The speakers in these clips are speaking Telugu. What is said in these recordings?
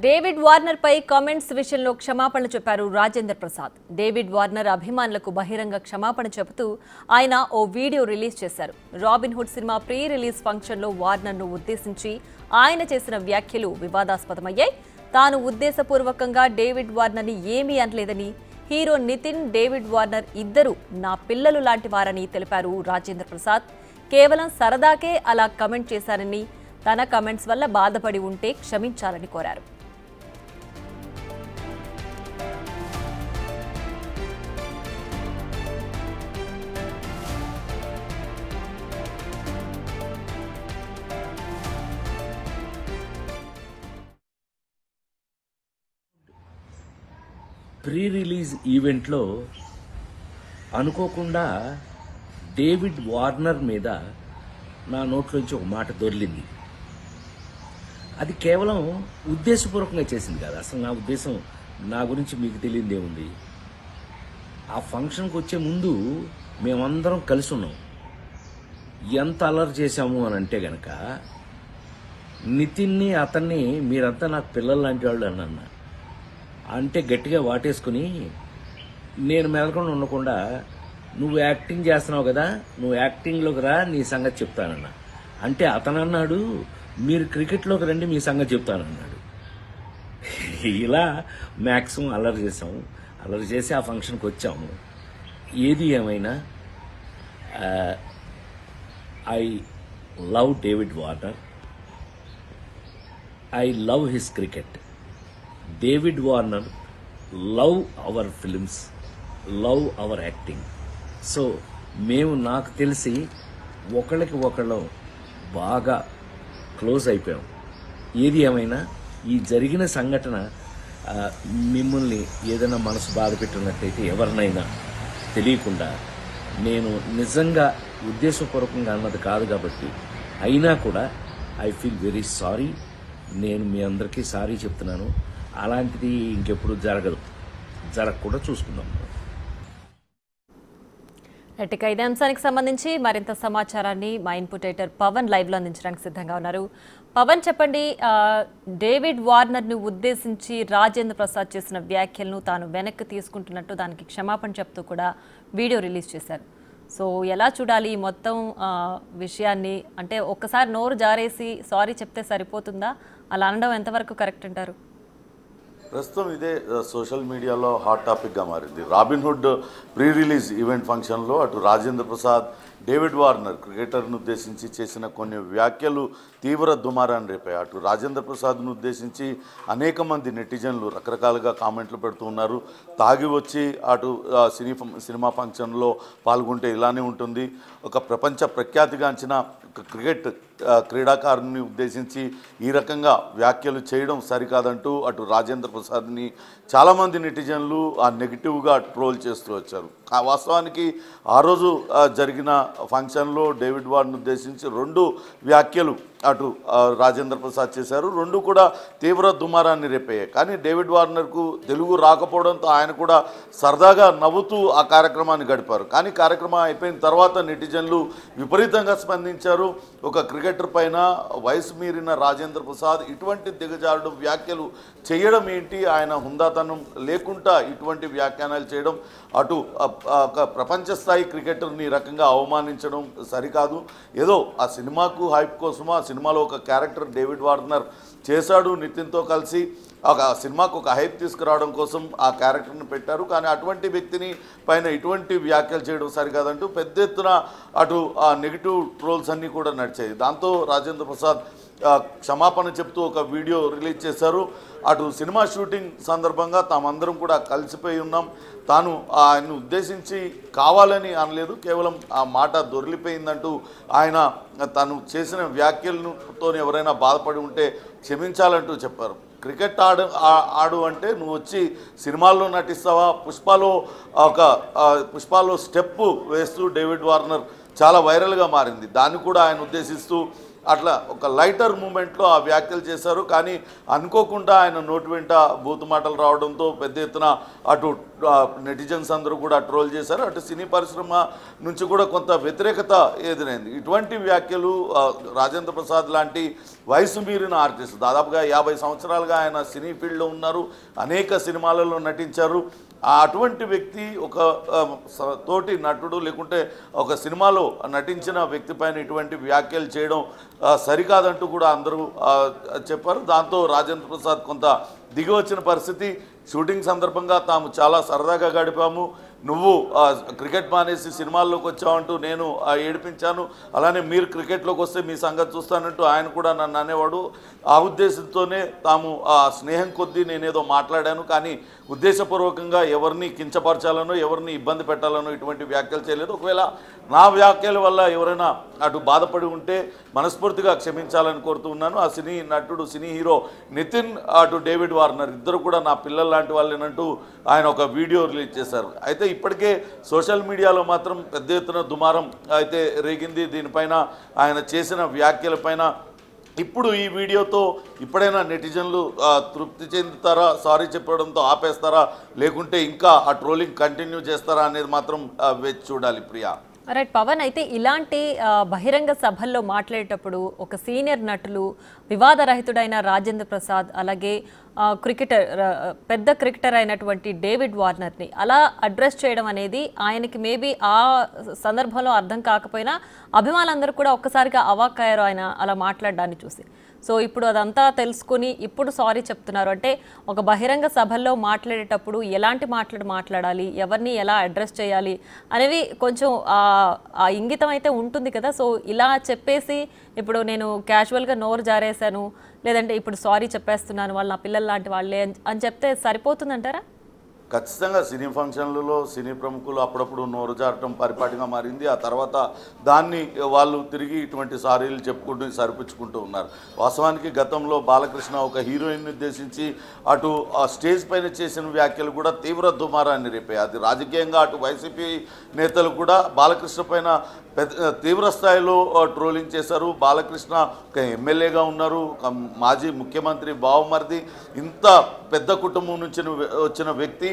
డేవిడ్ వార్నర్ పై కామెంట్స్ విషయంలో క్షమాపణలు చెప్పారు రాజేంద్ర ప్రసాద్. డేవిడ్ వార్నర్ అభిమానులకు బహిరంగ క్షమాపణ చెబుతూ ఆయన ఓ వీడియో రిలీజ్ చేశారు. Robin Hood cinema pre release function లో వార్నర్ ను ఉద్దేశించి ఆయన చేసిన వ్యాఖ్యలు వివాదాస్పదమయ్యాయి. తాను ఉద్దేశపూర్వకంగా డేవిడ్ వార్నర్ ని ఏమీ అనలేదని, హీరో నితిన్, డేవిడ్ వార్నర్ ఇద్దరు నా పిల్లలు లాంటి వారని తెలిపారు రాజేంద్ర ప్రసాద్. కేవలం సరదాకే అలా కమెంట్ చేశారని, తన కమెంట్స్ వల్ల బాధపడి ఉంటే క్షమించాలని కోరారు. ప్రీ రిలీజ్ ఈవెంట్లో అనుకోకుండా డేవిడ్ వార్నర్ మీద నా నోట్లోంచి ఒక మాట దొర్లింది. అది కేవలం ఉద్దేశపూర్వకంగా చేసింది కాదు. అసలు నా ఉద్దేశం, నా గురించి మీకు తెలియదు ఏముంది. ఆ ఫంక్షన్కి వచ్చే ముందు మేమందరం కలిసి ఉన్నాం. ఎంత అల్లరి చేశాము అని అంటే గనక, నితిన్ని అతన్ని మీరంతా నాకు పిల్లలు లాంటి వాళ్ళు అని అన్నా. అంటే గట్టిగా వాటేసుకుని నేను మెదలకుండా ఉండకుండా, నువ్వు యాక్టింగ్ చేస్తున్నావు కదా, నువ్వు యాక్టింగ్లోకి రా, నీ సంగతి చెప్తానన్నా. అంటే అతను అన్నాడు, మీరు క్రికెట్లోకి రండి, మీ సంగతి చెప్తానన్నాడు. ఇలా మ్యాక్సిమం అల్లరి చేసాము. అల్లరి చేసి ఆ ఫంక్షన్కి వచ్చాము. ఏది ఏమైనా I love David Warner, I love his cricket. David Warner love our films, love our acting. So మేము, నాకు తెలిసి ఒకళ్ళకి ఒకళ్ళం బాగా క్లోజ్ అయిపోయాం. ఏది ఏమైనా ఈ జరిగిన సంఘటన మిమ్మల్ని ఏదైనా మనసు బాధ పెట్టున్నట్టయితే, ఎవరినైనా తెలియకుండా, నేను నిజంగా ఉద్దేశపూర్వకంగా అన్నది కాదు కాబట్టి, అయినా కూడా ఐ ఫీల్ వెరీ సారీ. నేను మీ అందరికీ సారీ చెప్తున్నాను. అలాంటిది ఇంకెప్పుడు జరగకుండా చూసుకుందాం. ఇక ఇదే అంశానికి సంబంధించి మరింత సమాచారాన్ని మా ఇన్పుట్ ఎడిటర్ పవన్ లైవ్ లో అందించడానికి సిద్ధంగా ఉన్నారు. పవన్, చెప్పండి. డేవిడ్ వార్నర్ ను ఉద్దేశించి రాజేంద్ర ప్రసాద్ చేసిన వ్యాఖ్యలను తాను వెనక్కి తీసుకుంటున్నట్టు, దానికి క్షమాపణ చెప్తూ కూడా వీడియో రిలీజ్ చేశారు. సో ఎలా చూడాలి ఈ మొత్తం విషయాన్ని? అంటే ఒక్కసారి నోరు జారేసి సారీ చెప్తే సరిపోతుందా? అలా అనడం ఎంతవరకు కరెక్ట్ అంటారు? ప్రస్తుతం ఇదే సోషల్ మీడియాలో హాట్ టాపిక్గా మారింది. Robin hood pre release event ఫంక్షన్లో అటు రాజేంద్ర ప్రసాద్, డేవిడ్ వార్నర్ క్రికెటర్ను ఉద్దేశించి చేసిన కొన్ని వ్యాఖ్యలు తీవ్ర దుమారాన్ని రేపాయి. అటు రాజేంద్ర ప్రసాద్ను ఉద్దేశించి అనేక మంది నెటిజన్లు రకరకాలుగా కామెంట్లు పెడుతూ ఉన్నారు. తాగి వచ్చి అటు సినిమా ఫంక్షన్లో పాల్గొంటే ఇలానే ఉంటుంది, ఒక ప్రపంచ ప్రఖ్యాతిగాంచిన క్రికెట్ క్రీడాకారుని ఉద్దేశించి ఈ రకంగా వ్యాఖ్యలు చేయడం సరికాదంటూ అటు రాజేంద్ర ప్రసాద్ని చాలామంది నెటిజన్లు నెగిటివ్గా ట్రోల్ చేస్తూ వచ్చారు. వాస్తవానికి ఆ రోజు జరిగిన ఫంక్షన్లో డేవిడ్ వార్నర్ను ఉద్దేశించి 2 వ్యాఖ్యలు అటు రాజేంద్ర ప్రసాద్ చేశారు. 2 కూడా తీవ్ర దుమారాన్ని రేపాయి. కానీ డేవిడ్ వార్నర్కు తెలుగు రాకపోవడంతో ఆయన కూడా సరదాగా నవ్వుతూ ఆ కార్యక్రమాన్ని గడిపారు. కానీ కార్యక్రమం అయిపోయిన తర్వాత నెటిజన్లు విపరీతంగా స్పందించారు. ఒక క్రికెటర్ పైన వయసు మీరిన రాజేంద్ర ప్రసాద్ ఇటువంటి దిగజారుడు వ్యాఖ్యలు చేయడం ఏంటి, ఆయన హుందాతనం లేకుండా ఇటువంటి వ్యాఖ్యానాలు చేయడం, అటు ఒక ప్రపంచ స్థాయి క్రికెటర్ని రకంగా అవమానించడం సరికాదు. ఏదో ఆ సినిమాకు హైప్ కోసమో, ఆ సినిమాలో ఒక క్యారెక్టర్ డేవిడ్ వార్నర్ చేశాడు నితిన్తో కలిసి, ఒక సినిమాకు ఒక హైప్ తీసుకురావడం కోసం ఆ క్యారెక్టర్ని పెట్టారు. కానీ అటువంటి వ్యక్తిని పైన ఇటువంటి వ్యాఖ్యలు చేయడం సరికాదంటూ పెద్ద ఎత్తున అటు ఆ నెగిటివ్ ట్రోల్స్ అన్నీ కూడా నడిచాయి. దాంతో రాజేంద్ర ప్రసాద్ క్షమాపణ చెప్తూ ఒక వీడియో రిలీజ్ చేశారు. అటు సినిమా షూటింగ్ సందర్భంగా తామందరం కూడా కలిసిపోయి ఉన్నాం, తాను ఆయన్ని ఉద్దేశించి కావాలని అనలేదు, కేవలం ఆ మాట దొరికిపోయిందంటూ ఆయన తను చేసిన వ్యాఖ్యలతో ఎవరైనా బాధపడి ఉంటే క్షమించాలంటూ చెప్పారు. క్రికెట్ ఆడు అంటే నువ్వు వచ్చి సినిమాల్లో నటిస్తావా? పుష్పాలో స్టెప్ వేస్తూ డేవిడ్ వార్నర్ చాలా వైరల్గా మారింది. దాన్ని కూడా ఆయన ఉద్దేశిస్తూ అట్లా ఒక లైటర్ మూమెంట్లో ఆ వ్యాఖ్యలు చేశారు. కానీ అనుకోకుండా ఆయన నోటి వెంట బూతు మాటలు రావడంతో పెద్ద ఎత్తున అటు నెటిజన్స్ అందరూ కూడా ట్రోల్ చేశారు. అటు సినీ పరిశ్రమ నుంచి కూడా కొంత వ్యతిరేకత ఎదురైంది. ఇటువంటి వ్యాఖ్యలు రాజేంద్ర ప్రసాద్ లాంటి వయసు మీరిన ఆర్టిస్ట్, దాదాపుగా 50 సంవత్సరాలుగా ఆయన సినీ ఫీల్డ్లో ఉన్నారు, అనేక సినిమాలలో నటించారు. అటువంటి వ్యక్తి ఒక తోటి నటుడు లేకుంటే ఒక సినిమాలో నటించిన వ్యక్తి పైన ఇటువంటి వ్యాఖ్యలు చేయడం సరికాదంటూ కూడా అందరూ చెప్పారు. దాంతో రాజేంద్ర ప్రసాద్ కొంత దిగి వచ్చిన పరిస్థితి. షూటింగ్ సందర్భంగా తాము చాలా సరదాగా గడిపాము, నువ్వు క్రికెట్ మానేసి సినిమాల్లోకి వచ్చావంటూ నేను ఏడిపించాను, అలానే మీరు క్రికెట్లోకి వస్తే మీ సంగతి చూస్తానంటూ ఆయన కూడా నన్ను అనేవాడు. ఆ ఉద్దేశంతోనే తాము స్నేహం కొద్దీ నేనేదో మాట్లాడాను, కానీ ఉద్దేశపూర్వకంగా ఎవరిని కించపరచాలనో ఎవరిని ఇబ్బంది పెట్టాలనో ఇటువంటి వ్యాఖ్యలు చేయలేదు. ఒకవేళ నా వ్యాఖ్యల వల్ల ఎవరైనా అటు బాధపడి ఉంటే మనస్ఫూర్తిగా క్షమించాలని కోరుతూ ఉన్నాను. ఆ సినీ నటుడు, సినీ హీరో నితిన్, అటు డేవిడ్ వార్నర్ ఇద్దరు కూడా నా పిల్లల లాంటి వాళ్ళేనంటూ ఆయన ఒక వీడియో రిలీజ్ చేశారు. అయితే ఇప్పటికే సోషల్ మీడియాలో మాత్రం పెద్ద ఎత్తున దుమారం అయితే రేగింది దీనిపైన, ఆయన చేసిన వ్యాఖ్యలపైన. ఇప్పుడు ఈ వీడియోతో ఇప్పుడైనా నెటిజన్లు తృప్తి చెందుతారా, సారీ చెప్పడంతో ఆపేస్తారా, లేకుంటే ఇంకా ఆ ట్రోలింగ్ కంటిన్యూ చేస్తారా అనేది మాత్రం వేచి చూడాలి ప్రియా. రైట్ పవన్, అయితే ఇలాంటి బహిరంగ సభల్లో మాట్లాడేటప్పుడు ఒక సీనియర్ నటులు, వివాదరహితుడైన రాజేంద్ర ప్రసాద్, అలాగే పెద్ద క్రికెటర్ అయినటువంటి డేవిడ్ వార్నర్ని అలా అడ్రస్ చేయడం అనేది ఆయనకి మేబీ ఆ సందర్భంలో అర్థం కాకపోయినా అభిమానులందరూ కూడా ఒక్కసారిగా అవాక్కయ్యారు ఆయన అలా మాట్లాడడాన్ని చూసి. సో ఇప్పుడు అదంతా తెలుసుకుని ఇప్పుడు సారీ చెప్తున్నారు అంటే ఒక బహిరంగ సభల్లో మాట్లాడేటప్పుడు ఎలాంటి మాట్లాడాలి, ఎవరిని ఎలా అడ్రస్ చేయాలి అనేవి కొంచెం ఆ ఇంగితం అయితే ఉంటుంది కదా. సో ఇలా చెప్పేసి ఇప్పుడు నేను క్యాజువల్గా నోరు జారేశాను, లేదంటే ఇప్పుడు సారీ చెప్పేస్తున్నాను, వాళ్ళు నా పిల్లలు లాంటి వాళ్ళే అని చెప్తే సరిపోతుందంటారా? ఖచ్చితంగా సినీ ఫంక్షన్లలో సినీ ప్రముఖులు అప్పుడప్పుడు నోరు జారటం పరిపాటిగా మారింది. ఆ తర్వాత దాన్ని వాళ్ళు తిరిగి ఇటువంటి సారీలు చెప్పుకుంటూ సరిపుచ్చుకుంటూ ఉన్నారు. వాస్తవానికి గతంలో బాలకృష్ణ ఒక హీరోయిన్ని ఉద్దేశించి అటు ఆ స్టేజ్ పైన చేసిన వ్యాఖ్యలు కూడా తీవ్ర దుమారాన్ని రేపాయి. అది రాజకీయంగా అటు వైసీపీ నేతలు కూడా బాలకృష్ణ పైన తీవ్ర స్థాయిలో ట్రోలింగ్ చేశారు. బాలకృష్ణ ఒక ఎమ్మెల్యేగా ఉన్నారు, ఒక మాజీ ముఖ్యమంత్రి బావమరిది, ఇంత పెద్ద కుటుంబం నుంచి వచ్చిన వ్యక్తి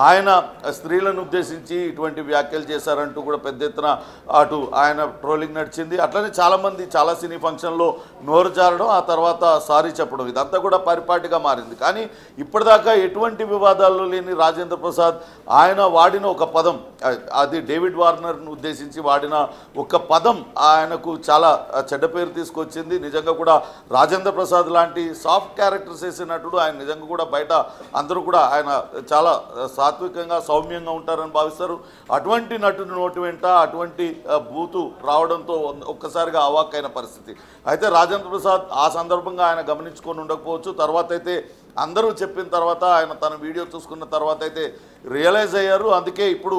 ఆయన స్త్రీలను ఉద్దేశించి ఇటువంటి వ్యాఖ్యలు చేశారంటూ కూడా పెద్ద ఎత్తున అటు ఆయన ట్రోలింగ్ నడిచింది. అట్లనే చాలామంది చాలా సినీ ఫంక్షన్లో నోరు జారడం, ఆ తర్వాత సారీ చెప్పడం, ఇదంతా కూడా పరిపాటిగా మారింది. కానీ ఇప్పటిదాకా ఎటువంటి వివాదాల్లో లేని రాజేంద్ర ప్రసాద్ ఆయన వాడిన ఒక పదం, అది డేవిడ్ వార్నర్ను ఉద్దేశించి వాడిన ఒక పదం ఆయనకు చాలా చెడ్డ పేరు తీసుకొచ్చింది. నిజంగా కూడా రాజేంద్ర ప్రసాద్ లాంటి సాఫ్ట్ క్యారెక్టర్స్ వేసినట్టు ఆయన నిజంగా కూడా బయట అందరూ కూడా ఆయన చాలా సాత్వికంగా సౌమ్యంగా ఉంటారని భావిస్తారు. అటువంటి నటుడి నోటి వెంట అటువంటి బూతు రావడంతో ఒక్కసారిగా అవాక్కైన పరిస్థితి. అయితే రాజేంద్ర ప్రసాద్ ఆ సందర్భంగా ఆయన గమనించుకొని ఉండకపోవచ్చు. తర్వాత అయితే అందరూ చెప్పిన తర్వాత ఆయన తన వీడియో చూసుకున్న తర్వాత అయితే రియలైజ్ అయ్యారు. అందుకే ఇప్పుడు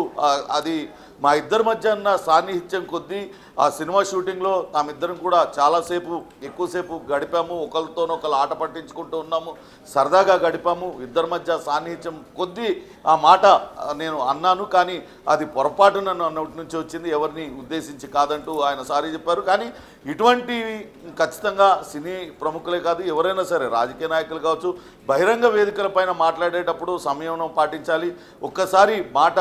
అది మా ఇద్దరి మధ్య ఉన్న సాన్నిహిత్యం కొద్దీ ఆ సినిమా షూటింగ్లో తామిద్దరం కూడా చాలాసేపు ఎక్కువసేపు గడిపాము, ఒకరితోనో ఒకరు ఆట పట్టించుకుంటూ ఉన్నాము, సరదాగా గడిపాము. ఇద్దరి మధ్య సాన్నిహిత్యం కొద్దీ ఆ మాట నేను అన్నాను, కానీ అది పొరపాటు నన్ను అన్నటి నుంచి వచ్చింది, ఎవరిని ఉద్దేశించి కాదంటూ ఆయన సారీ చెప్పారు. కానీ ఇటువంటివి ఖచ్చితంగా సినీ ప్రముఖులే కాదు, ఎవరైనా సరే రాజకీయ నాయకులు కావచ్చు, బహిరంగ వేదికలపైన మాట్లాడేటప్పుడు సంయమనం పాటించాలి. ఒక్కసారి మాట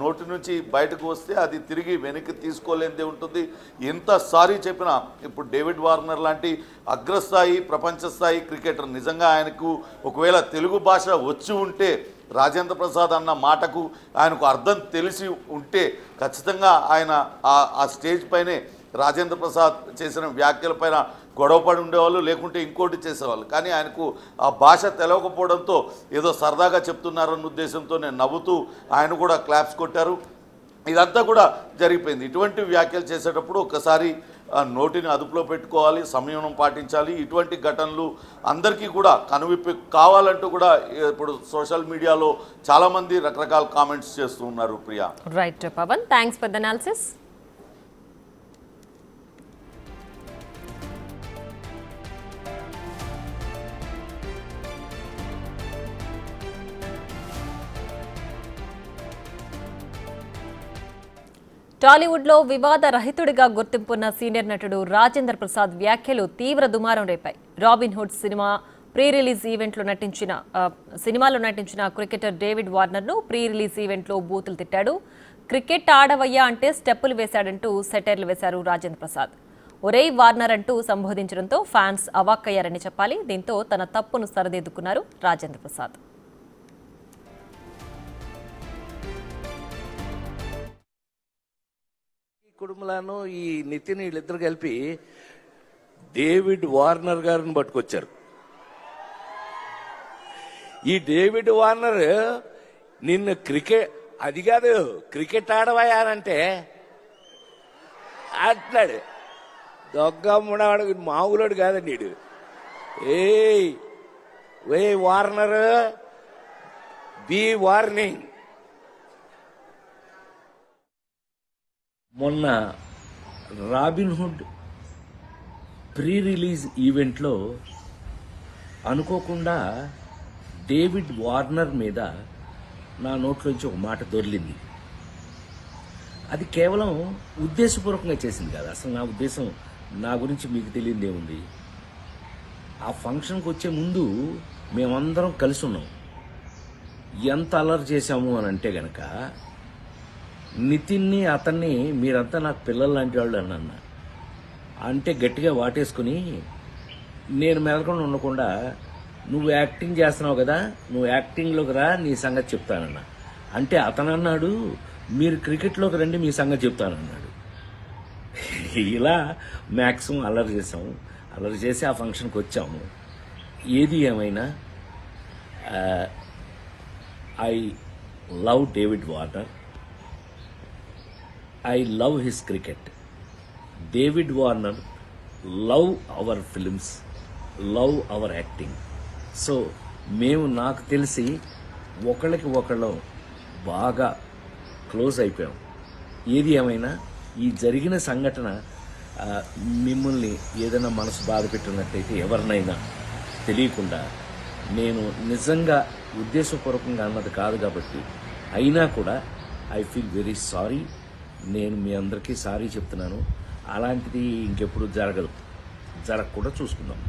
నోటి నుంచి బయటకు వస్తే అది తిరిగి వెనక్కి తీసుకోలేనిదే ఉంటుంది. ఎంత సారీ చెప్పినా ఇప్పుడు డేవిడ్ వార్నర్ లాంటి అగ్రస్థాయి ప్రపంచ స్థాయి క్రికెటర్, నిజంగా ఆయనకు ఒకవేళ తెలుగు భాష వచ్చి ఉంటే, రాజేంద్ర ప్రసాద్ అన్న మాటకు ఆయనకు అర్థం తెలిసి ఉంటే ఖచ్చితంగా ఆయన ఆ స్టేజ్ పైనే రాజేంద్ర ప్రసాద్ చేసిన వ్యాఖ్యలపైన గొడవపడి ఉండేవాళ్ళు, లేకుంటే ఇంకోటి చేసేవాళ్ళు. కానీ ఆయనకు ఆ భాష తెలవకపోవడంతో ఏదో సరదాగా చెప్తున్నారన్న ఉద్దేశంతో నేను నవ్వుతూ ఆయన కూడా క్లాప్స్ కొట్టారు. ఇదంతా కూడా జరిగిపోయింది. ఇటువంటి వ్యాఖ్యలు చేసేటప్పుడు ఒక్కసారి నోటిని అదుపులో పెట్టుకోవాలి, సంయమనం పాటించాలి. ఇటువంటి ఘటనలు అందరికీ కూడా కనువిప్పి కావాలంటూ కూడా ఇప్పుడు సోషల్ మీడియాలో చాలామంది రకరకాల కామెంట్స్ చేస్తూ ఉన్నారు Priya. Right Pavan, thanks for the analysis. టాలీవుడ్లో వివాద రహితుడిగా గుర్తింపున్న సీనియర్ నటుడు రాజేంద్ర ప్రసాద్ వ్యాఖ్యలు తీవ్ర దుమారం రేపాయి. Robin Hood cinema pre release ఈవెంట్లో నటించిన సినిమాలో నటించిన క్రికెటర్ డేవిడ్ వార్నర్ను ప్రీ రిలీజ్ ఈవెంట్లో బూతులు తిట్టాడు. క్రికెట్ ఆడవయ్యా అంటే స్టెప్పులు వేశాడంటూ సెటైర్లు వేశారు రాజేంద్ర ప్రసాద్. ఒరేయ్ వార్నర్ అంటూ సంబోధించడంతో ఫ్యాన్స్ అవాక్కయ్యారని చెప్పాలి. దీంతో తన తప్పును సరిదిద్దుకున్నారు రాజేంద్ర ప్రసాద్. కుటుంబాలను ఈ నితిన్ వీళ్ళిద్దరు కలిపి డేవిడ్ వార్నర్ గారిని పట్టుకొచ్చారు. ఈ డేవిడ్ వార్నర్ నిన్ను క్రికెట్ అది కాదు క్రికెట్ ఆడవయానంటే అంటున్నాడు. దొగ్గమ్మడాడు మామూలుడు కాదండి వీడు. ఏ వార్నర్ బి వార్నింగ్. మొన్న రాబిన్హుడ్ ప్రీ రిలీజ్ ఈవెంట్లో అనుకోకుండా డేవిడ్ వార్నర్ మీద నా నోట్లోంచి ఒక మాట దొర్లింది. అది కేవలం ఉద్దేశపూర్వకంగా చేసింది కాదు. అసలు నా ఉద్దేశం నా గురించి మీకు తెలియదు ఏముంది. ఆ ఫంక్షన్కి వచ్చే ముందు మేమందరం కలిసి ఉన్నాం. ఎంత అల్లరి చేశాము అని అంటే గనక నితిన్ని అతన్ని మీరంతా నాకు పిల్లలు లాంటి వాళ్ళు అని అన్నా. అంటే గట్టిగా వాటేసుకుని నేను మెదకుండా ఉండకుండా నువ్వు యాక్టింగ్ చేస్తున్నావు కదా, నువ్వు యాక్టింగ్లోకి రా, నీ సంగతి చెప్తానన్నా. అంటే అతను అన్నాడు మీరు క్రికెట్లోకి రండి, మీ సంగతి చెప్తానన్నాడు. ఇలా మ్యాక్సిమం అల్లరి చేసాము. అల్లరి చేసి ఆ ఫంక్షన్కి వచ్చాము. ఏది ఏమైనా I love David Warner. I love his cricket. David Warner love our films, love our acting. So మేము నాకు తెలిసి ఒకళ్ళకి ఒకళ్ళం బాగా క్లోజ్ అయిపోయాం. ఏది ఏమైనా ఈ జరిగిన సంఘటన మిమ్మల్ని ఏదైనా మనసు బాధ పెట్టినట్టయితే ఎవరినైనా తెలియకుండా నేను నిజంగా ఉద్దేశపూర్వకంగా అన్నది కాదు కాబట్టి అయినా కూడా ఐ ఫీల్ వెరీ సారీ. నేను మీ అందరికీ సారీ చెప్తున్నాను. అలాంటిది ఇంకెప్పుడు జరగకుండా చూసుకుందాం.